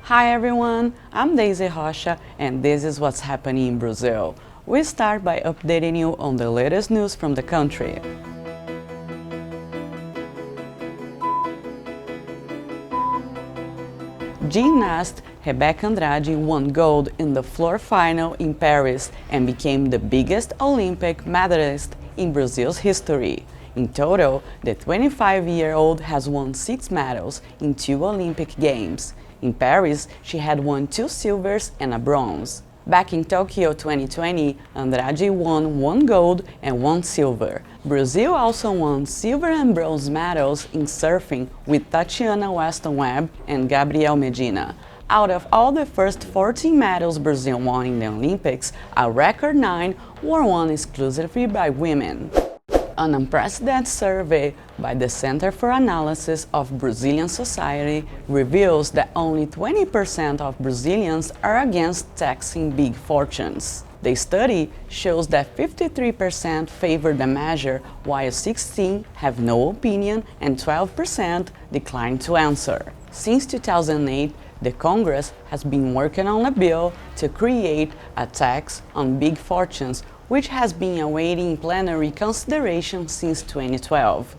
Hi everyone, I'm Daisy Rocha and this is what's happening in Brazil. We start by updating you on the latest news from the country. Gymnast Rebeca Andrade won gold in the floor final in Paris and became the biggest Olympic medalist in Brazil's history. In total, the 25-year-old has won 6 medals in 2 Olympic Games. In Paris, she had won 2 silvers and a bronze. Back in Tokyo 2020, Andrade won 1 gold and 1 silver. Brazil also won silver and bronze medals in surfing with Tatiana Weston-Webb and Gabriel Medina. Out of all the first 14 medals Brazil won in the Olympics, a record 9 were won exclusively by women. An unprecedented survey by the Center for Analysis of Brazilian Society reveals that only 20% of Brazilians are against taxing big fortunes. The study shows that 53% favor the measure, while 16% have no opinion and 12% decline to answer. Since 2008, the Congress has been working on a bill to create a tax on big fortunes, which has been awaiting plenary consideration since 2012.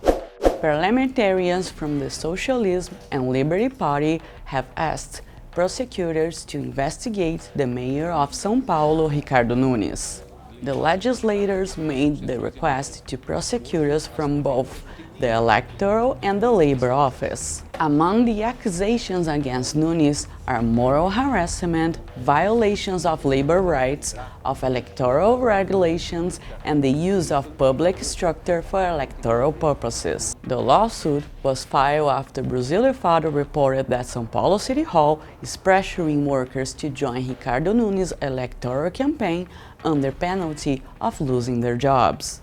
Parliamentarians from the Socialism and Liberty Party have asked prosecutors to investigate the mayor of São Paulo, Ricardo Nunes. The legislators made the request to prosecutors from both the electoral and the labor office. Among the accusations against Nunes are moral harassment, violations of labor rights, of electoral regulations, and the use of public structure for electoral purposes. The lawsuit was filed after Brasil de Fato reported that São Paulo City Hall is pressuring workers to join Ricardo Nunes' electoral campaign under penalty of losing their jobs.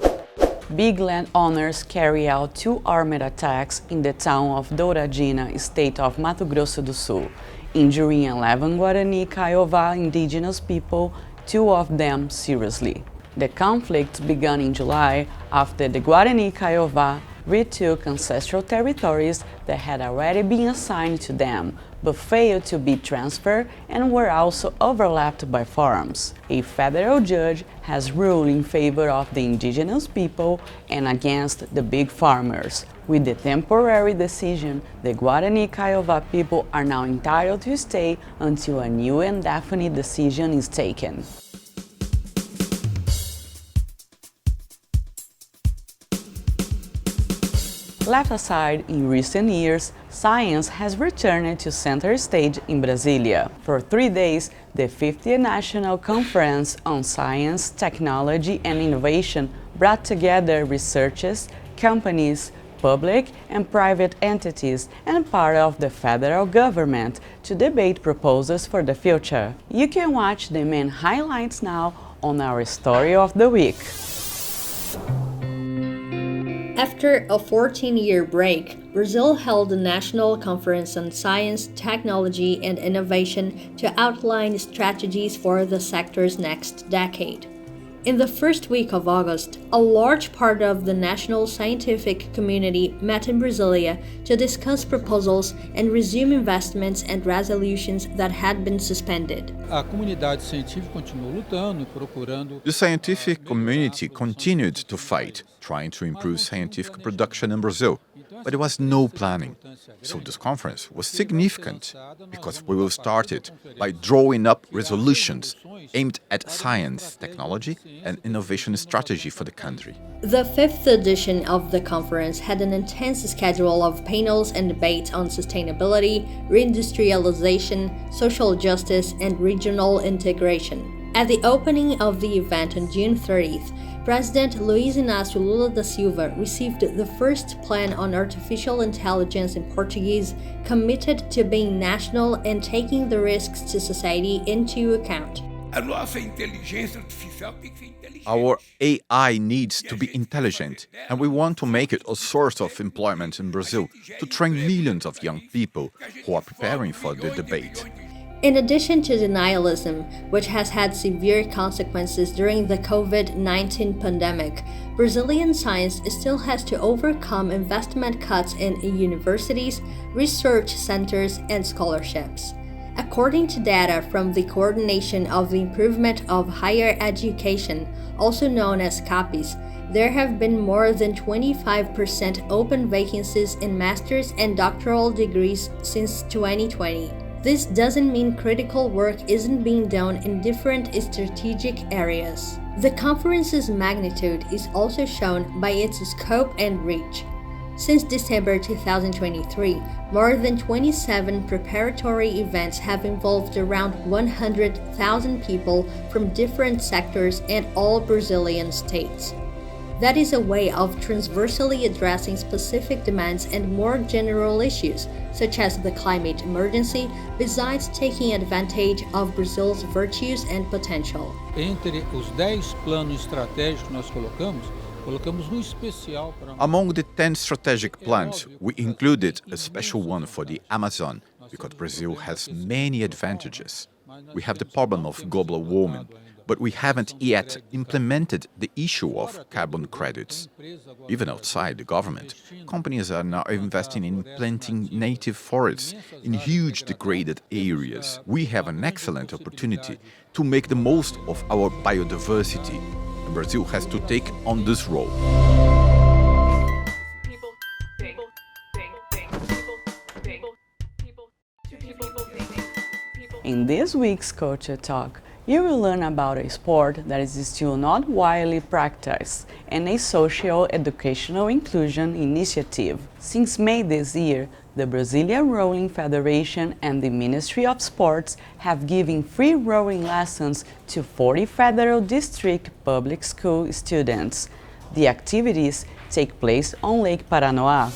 Big landowners carry out 2 armed attacks in the town of Douradina, state of Mato Grosso do Sul, injuring 11 Guarani Kaiowá indigenous people, 2 of them seriously. The conflict began in July after the Guarani Kaiowá retook ancestral territories that had already been assigned to them, but failed to be transferred and were also overlapped by farms. A federal judge has ruled in favor of the indigenous people and against the big farmers. With the temporary decision, the Guarani Kaiowá people are now entitled to stay until a new and definite decision is taken. Left aside in recent years, science has returned to center stage in Brasilia. For 3 days, the 50th National Conference on Science, Technology and Innovation brought together researchers, companies, public and private entities, and part of the federal government to debate proposals for the future. You can watch the main highlights now on our Story of the Week. After a 14-year break, Brazil held a national conference on science, technology, and innovation to outline strategies for the sector's next decade. In the first week of August, a large part of the national scientific community met in Brasilia to discuss proposals and resume investments and resolutions that had been suspended. The scientific community continued to fight, trying to improve scientific production in Brazil, but there was no planning. So this conference was significant because we will start it by drawing up resolutions aimed at science, technology, and innovation strategy for the country. The 5th edition of the conference had an intense schedule of panels and debates on sustainability, reindustrialization, social justice, and regional integration. At the opening of the event on June 30th, President Luiz Inácio Lula da Silva received the first plan on artificial intelligence in Portuguese, committed to being national and taking the risks to society into account. Our AI needs to be intelligent, and we want to make it a source of employment in Brazil to train millions of young people who are preparing for the debate. In addition to denialism, which has had severe consequences during the COVID-19 pandemic, Brazilian science still has to overcome investment cuts in universities, research centers, and scholarships. According to data from the Coordination of the Improvement of Higher Education, also known as CAPES, there have been more than 25% open vacancies in master's and doctoral degrees since 2020. This doesn't mean critical work isn't being done in different strategic areas. The conference's magnitude is also shown by its scope and reach. Since December 2023, more than 27 preparatory events have involved around 100,000 people from different sectors and all Brazilian states. That is a way of transversally addressing specific demands and more general issues, such as the climate emergency, besides taking advantage of Brazil's virtues and potential. Entre os 10 planos estratégicos que nós colocamos especial para... Among the 10 strategic plans, we included a special one for the Amazon, because Brazil has many advantages. We have the problem of global warming, but we haven't yet implemented the issue of carbon credits. Even outside the government, companies are now investing in planting native forests in huge degraded areas. We have an excellent opportunity to make the most of our biodiversity, and Brazil has to take on this role. In this week's Culture Talk, you will learn about a sport that is still not widely practiced and a social educational inclusion initiative. Since May this year, the Brasilia Rowing Federation and the Ministry of Sports have given free rowing lessons to 40 federal district public school students. The activities take place on Lake Paranoá.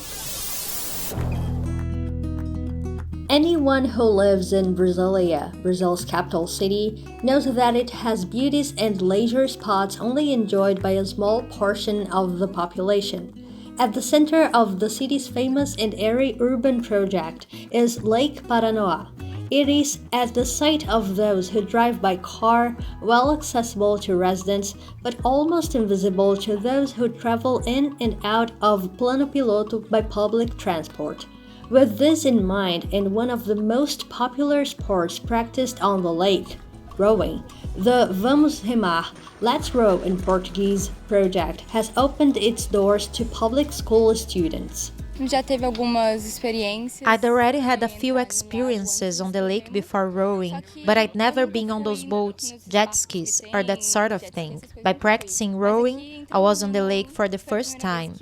Anyone who lives in Brasilia, Brazil's capital city, knows that it has beauties and leisure spots only enjoyed by a small portion of the population. At the center of the city's famous and airy urban project is Lake Paranoá. It is at the site of those who drive by car, well accessible to residents, but almost invisible to those who travel in and out of Plano Piloto by public transport. With this in mind, and one of the most popular sports practiced on the lake, rowing, the Vamos Remar, Let's Row in Portuguese project has opened its doors to public school students. I'd already had a few experiences on the lake before rowing, but I'd never been on those boats, jet skis, or that sort of thing. By practicing rowing, I was on the lake for the first time.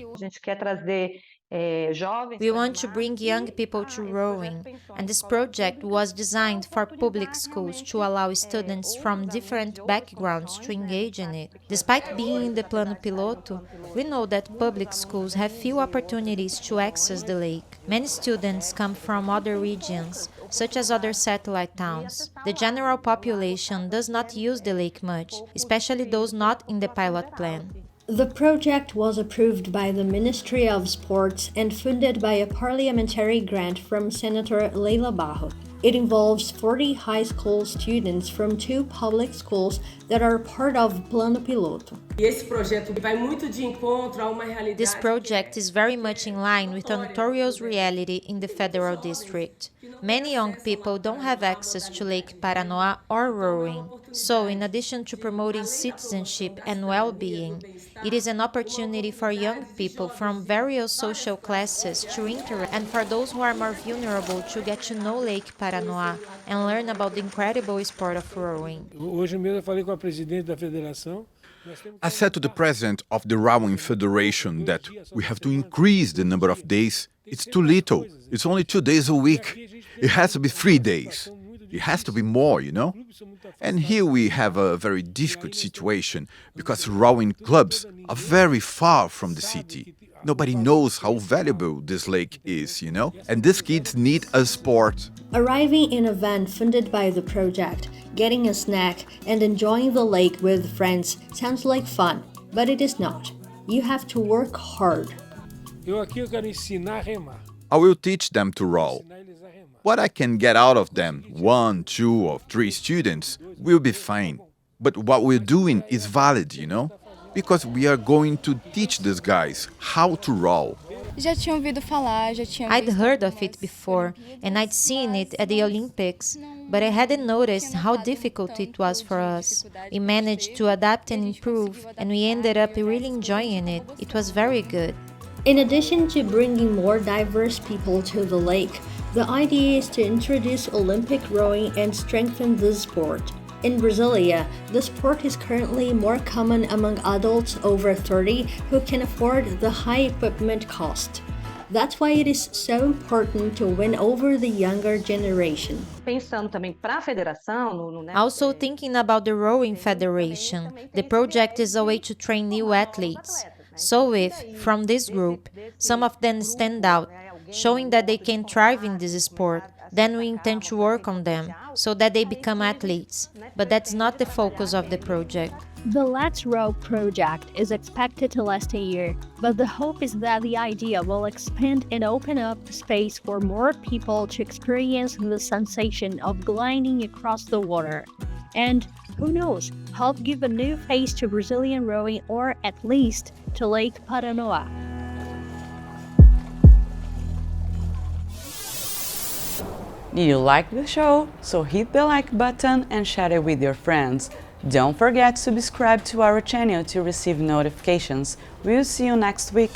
We want to bring young people to rowing, and this project was designed for public schools to allow students from different backgrounds to engage in it. Despite being in the Plano Piloto, we know that public schools have few opportunities to access the lake. Many students come from other regions, such as other satellite towns. The general population does not use the lake much, especially those not in the pilot plan. The project was approved by the Ministry of Sports and funded by a parliamentary grant from Senator Leila Barro. It involves 40 high school students from 2 public schools that are part of Plano Piloto. This project is very much in line with a notorious reality in the federal district. Many young people don't have access to Lake Paranoá or rowing. So, in addition to promoting citizenship and well-being, it is an opportunity for young people from various social classes to interact, and for those who are more vulnerable to get to know Lake Paranoá and learn about the incredible sport of rowing. I said to the president of the Rowing Federation that we have to increase the number of days. It's too little. It's only 2 days a week. It has to be 3 days. It has to be more, you know? And here we have a very difficult situation because rowing clubs are very far from the city. Nobody knows how valuable this lake is, you know? And these kids need a sport. Arriving in a van funded by the project, getting a snack, and enjoying the lake with friends sounds like fun, but it is not. You have to work hard. I will teach them to row. What I can get out of them, 1, 2, or 3 students, will be fine. But what we're doing is valid, you know? Because we are going to teach these guys how to row. I'd heard of it before, and I'd seen it at the Olympics, but I hadn't noticed how difficult it was for us. We managed to adapt and improve, and we ended up really enjoying it. It was very good. In addition to bringing more diverse people to the lake, the idea is to introduce Olympic rowing and strengthen this sport. In Brasilia, the sport is currently more common among adults over 30 who can afford the high equipment cost. That's why it is so important to win over the younger generation. Also thinking about the rowing federation, the project is a way to train new athletes. So if, from this group, some of them stand out, showing that they can thrive in this sport, then we intend to work on them, so that they become athletes. But that's not the focus of the project. The Let's Row project is expected to last a year, but the hope is that the idea will expand and open up space for more people to experience the sensation of gliding across the water. And, who knows, help give a new face to Brazilian rowing, or at least to Lake Paranoá. Did you like the show? So hit the like button and share it with your friends. Don't forget to subscribe to our channel to receive notifications. We'll see you next week.